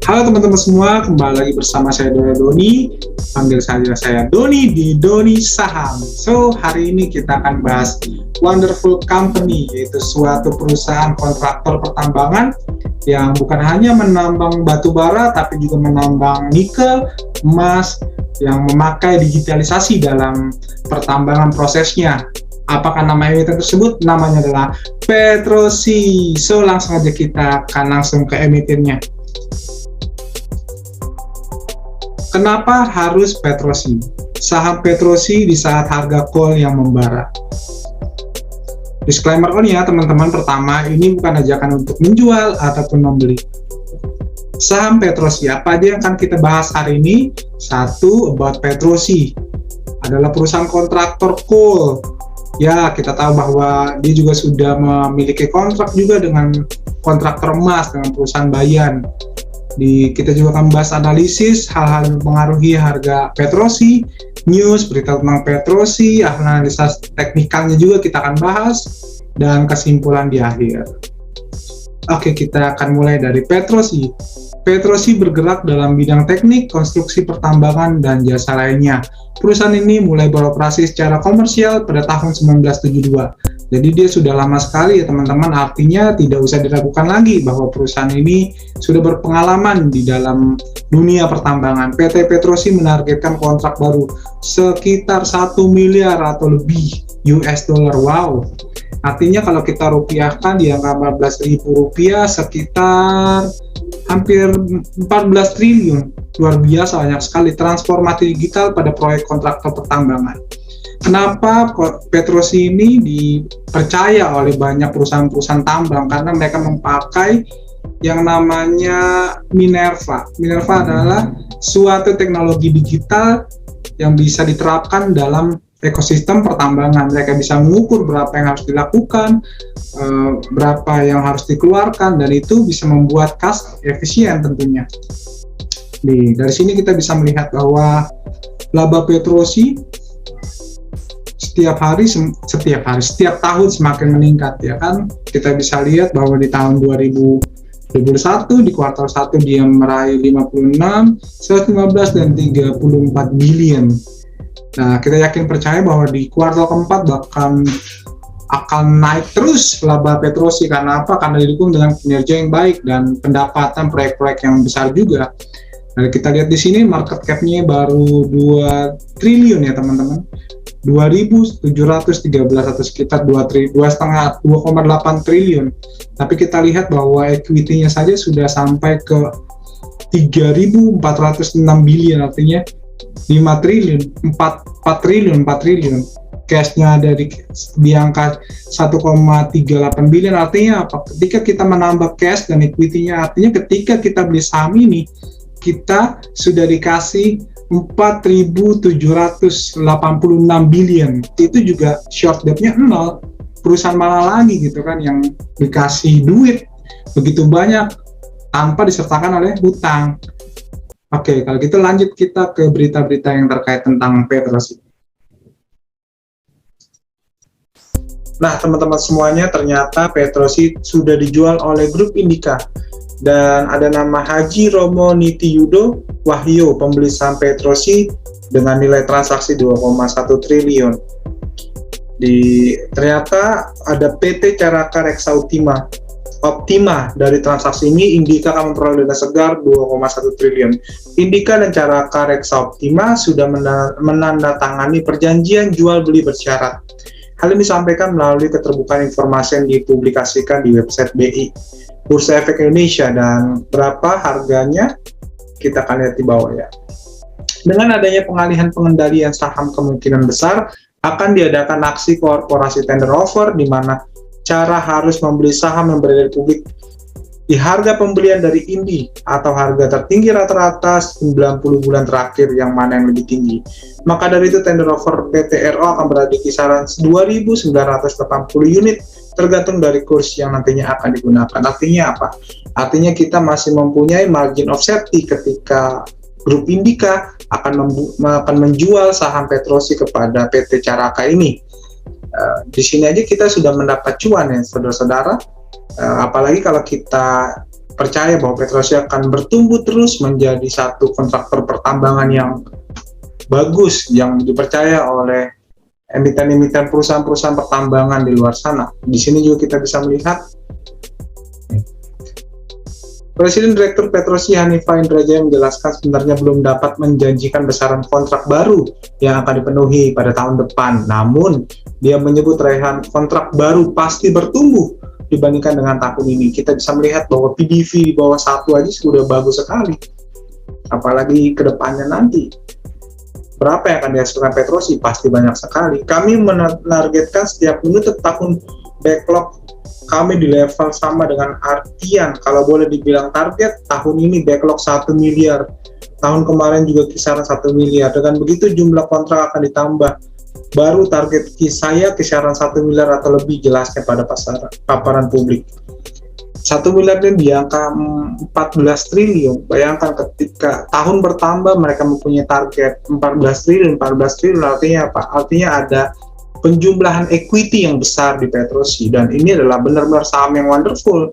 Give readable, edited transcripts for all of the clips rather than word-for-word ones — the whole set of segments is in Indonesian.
Halo teman-teman semua, kembali lagi bersama saya Doni. Panggil saja saya Doni di Doni Saham. So, hari ini kita akan bahas Wonderful Company, yaitu suatu perusahaan kontraktor pertambangan yang bukan hanya menambang batu bara, tapi juga menambang nikel, emas, yang memakai digitalisasi dalam pertambangan prosesnya. Apakah nama emiten tersebut? Namanya adalah Petrosi. So, langsung aja kita akan langsung ke emitennya. Kenapa harus Petrosi? Saham Petrosi di saat harga coal yang membara. Disclaimer ya teman-teman, pertama ini bukan ajakan untuk menjual ataupun membeli. Saham Petrosi, apa aja yang akan kita bahas hari ini? Satu, about Petrosi. Adalah perusahaan kontraktor coal. Ya, kita tahu bahwa dia juga sudah memiliki kontrak juga dengan kontraktor emas, dengan perusahaan Bayan. Kita juga akan bahas analisis hal-hal yang mempengaruhi harga Petrosi, news, berita tentang Petrosi, analisa teknikalnya juga kita akan bahas, dan kesimpulan di akhir. Oke, kita akan mulai dari Petrosi. Petrosi bergerak dalam bidang teknik, konstruksi pertambangan, dan jasa lainnya. Perusahaan ini mulai beroperasi secara komersial pada tahun 1972. Jadi dia sudah lama sekali ya teman-teman, artinya tidak usah diragukan lagi bahwa perusahaan ini sudah berpengalaman di dalam dunia pertambangan. PT Petrosi menargetkan kontrak baru sekitar 1 miliar atau lebih US dollar. Wow. Artinya kalau kita rupiahkan di angka 14.000 rupiah sekitar hampir 14 triliun. Luar biasa, banyak sekali transformasi digital pada proyek kontraktor pertambangan. Kenapa Petrosi ini dipercaya oleh banyak perusahaan-perusahaan tambang? Karena mereka memakai yang namanya Minerva. Minerva adalah suatu teknologi digital yang bisa diterapkan dalam ekosistem pertambangan. Mereka bisa mengukur berapa yang harus dilakukan, berapa yang harus dikeluarkan, dan itu bisa membuat cost efisien tentunya. Dari sini kita bisa melihat bahwa laba Petrosi setiap tahun semakin meningkat, ya kan. Kita bisa lihat bahwa di tahun 2021 di kuartal 1 dia meraih 56, 115 dan 34 billion. Nah, kita yakin percaya bahwa di kuartal keempat bahkan akan naik terus laba Petrosi. Karena apa? Karena didukung dengan kinerja yang baik dan pendapatan proyek-proyek yang besar juga. Nah, kita lihat di sini market cap-nya baru 2 triliun ya teman-teman. 2.713 atau sekitar 2,8 triliun. Tapi kita lihat bahwa equity-nya saja sudah sampai ke 3.406 billion, artinya 5 triliun, 4 triliun. Cash-nya ada di angka 1,38 billion. Artinya apa? Ketika kita menambah cash dan equity-nya, artinya ketika kita beli saham ini, kita sudah dikasih 4.786 billion. Itu juga short debt-nya 0. Perusahaan mana lagi gitu kan yang dikasih duit begitu banyak tanpa disertakan oleh hutang. Oke, kalau gitu lanjut kita ke berita-berita yang terkait tentang Petrosi. Nah, teman-teman semuanya, ternyata Petrosi sudah dijual oleh grup Indika. Dan ada nama Haji Romo Nitiyudo Wahyo, pembeli saham Petrosi dengan nilai transaksi 2,1 triliun. Ternyata ada PT Caraka Reksa Optima. Dari transaksi ini Indika akan memperoleh dana segar 2,1 triliun. Indika dan Caraka Reksa Optima sudah menandatangani perjanjian jual beli bersyarat. Hal ini disampaikan melalui keterbukaan informasi yang dipublikasikan di website BI Bursa Efek Indonesia, dan berapa harganya kita akan lihat di bawah ya. Dengan adanya pengalihan pengendalian saham, kemungkinan besar akan diadakan aksi korporasi tender offer, di mana cara harus membeli saham yang berada di publik di harga pembelian dari Indi atau harga tertinggi rata-rata 90 bulan terakhir, yang mana yang lebih tinggi. Maka dari itu tender offer PTRO akan berada di kisaran 2.980 unit tergantung dari kurs yang nantinya akan digunakan. Artinya apa? Artinya kita masih mempunyai margin of safety ketika grup Indika akan menjual saham Petrosi kepada PT Caraka ini. Di sini aja kita sudah mendapat cuan ya saudara-saudara. Apalagi kalau kita percaya bahwa Petrosi akan bertumbuh terus menjadi satu kontraktor pertambangan yang bagus, yang dipercaya oleh emiten-emiten perusahaan-perusahaan pertambangan di luar sana. Di sini juga kita bisa melihat Presiden Direktur Petrosi Hanifah Indrajaya menjelaskan sebenarnya belum dapat menjanjikan besaran kontrak baru yang akan dipenuhi pada tahun depan. Namun, dia menyebut raihan kontrak baru pasti bertumbuh dibandingkan dengan tahun ini. Kita bisa melihat bahwa PDV di bawah 1 aja sudah bagus sekali. Apalagi ke depannya nanti. Berapa yang akan dihasilkan Petrosi? Pasti banyak sekali. Kami menargetkan setiap menutup tahun backlog kami di level sama dengan Artian. Kalau boleh dibilang target, tahun ini backlog 1 miliar. Tahun kemarin juga kisaran 1 miliar. Dengan begitu jumlah kontrak akan ditambah. Baru target saya kisaran 1 miliar atau lebih jelasnya pada paparan publik. 1 miliar ini di angka 14 triliun. Bayangkan ketika tahun bertambah mereka mempunyai target 14 triliun. 14 triliun artinya apa? Artinya ada penjumlahan equity yang besar di Petrosi, dan ini adalah benar-benar saham yang wonderful.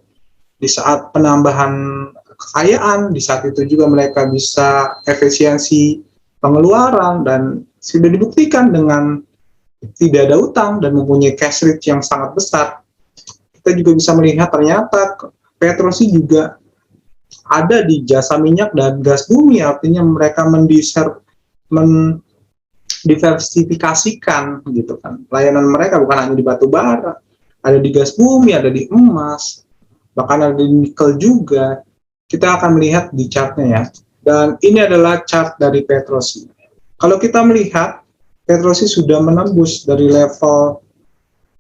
Di saat penambahan kekayaan, di saat itu juga mereka bisa efisiensi pengeluaran, dan sudah dibuktikan dengan tidak ada utang dan mempunyai cash rich yang sangat besar. Kita juga bisa melihat ternyata Petrosi juga ada di jasa minyak dan gas bumi, artinya mereka diversifikasikan gitu kan. Layanan mereka bukan hanya di batu bara, ada di gas bumi, ada di emas, bahkan ada di nikel juga. Kita akan melihat di chartnya ya. Dan ini adalah chart dari Petrosi. Kalau kita melihat, Petrosi sudah menembus dari level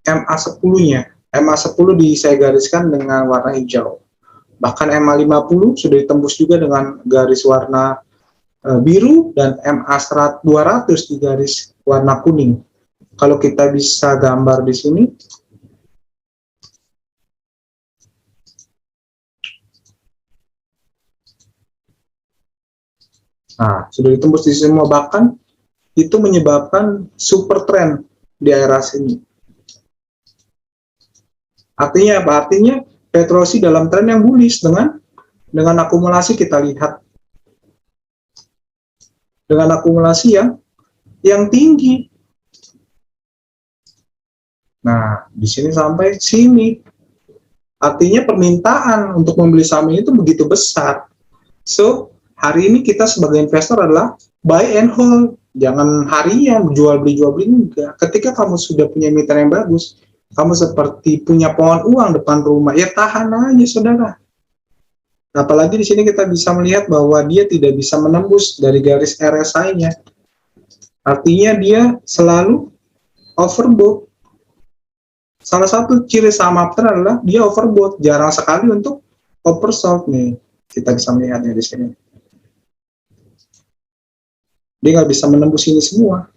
MA10-nya. MA10 saya gariskan dengan warna hijau. Bahkan MA50 sudah ditembus juga dengan garis warna biru, dan MA200 di garis warna kuning. Kalau kita bisa gambar di sini, nah sudah ditembus di semua, bahkan itu menyebabkan super trend di area sini. Artinya apa? Artinya Petrosi dalam tren yang bullish dengan akumulasi kita lihat. Dengan akumulasi yang tinggi. Nah, di sini sampai sini. Artinya permintaan untuk membeli saham ini itu begitu besar. So, hari ini kita sebagai investor adalah buy and hold. Jangan harian jual beli enggak. Ketika kamu sudah punya emiten yang bagus, kamu seperti punya pohon uang depan rumah, ya tahan aja saudara. Apalagi di sini kita bisa melihat bahwa dia tidak bisa menembus dari garis RSI-nya. Artinya dia selalu overbought. Salah satu ciri saham uptrend adalah dia overbought. Jarang sekali untuk oversold nih. Kita bisa melihatnya di sini. Dia nggak bisa menembus ini semua.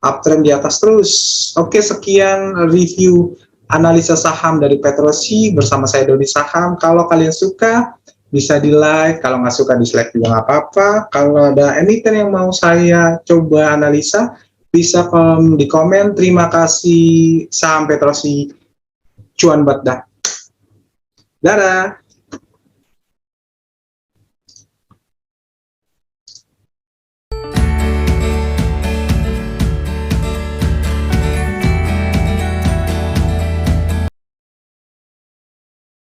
Uptrend di atas terus. Oke, sekian review analisa saham dari Petrosi bersama saya Dodi Saham. Kalau kalian suka bisa di like, kalau nggak suka dislike juga nggak apa-apa. Kalau ada emiten yang mau saya coba analisa, bisa di komen. Terima kasih, saham Petrosi cuan buat dah. Dadah.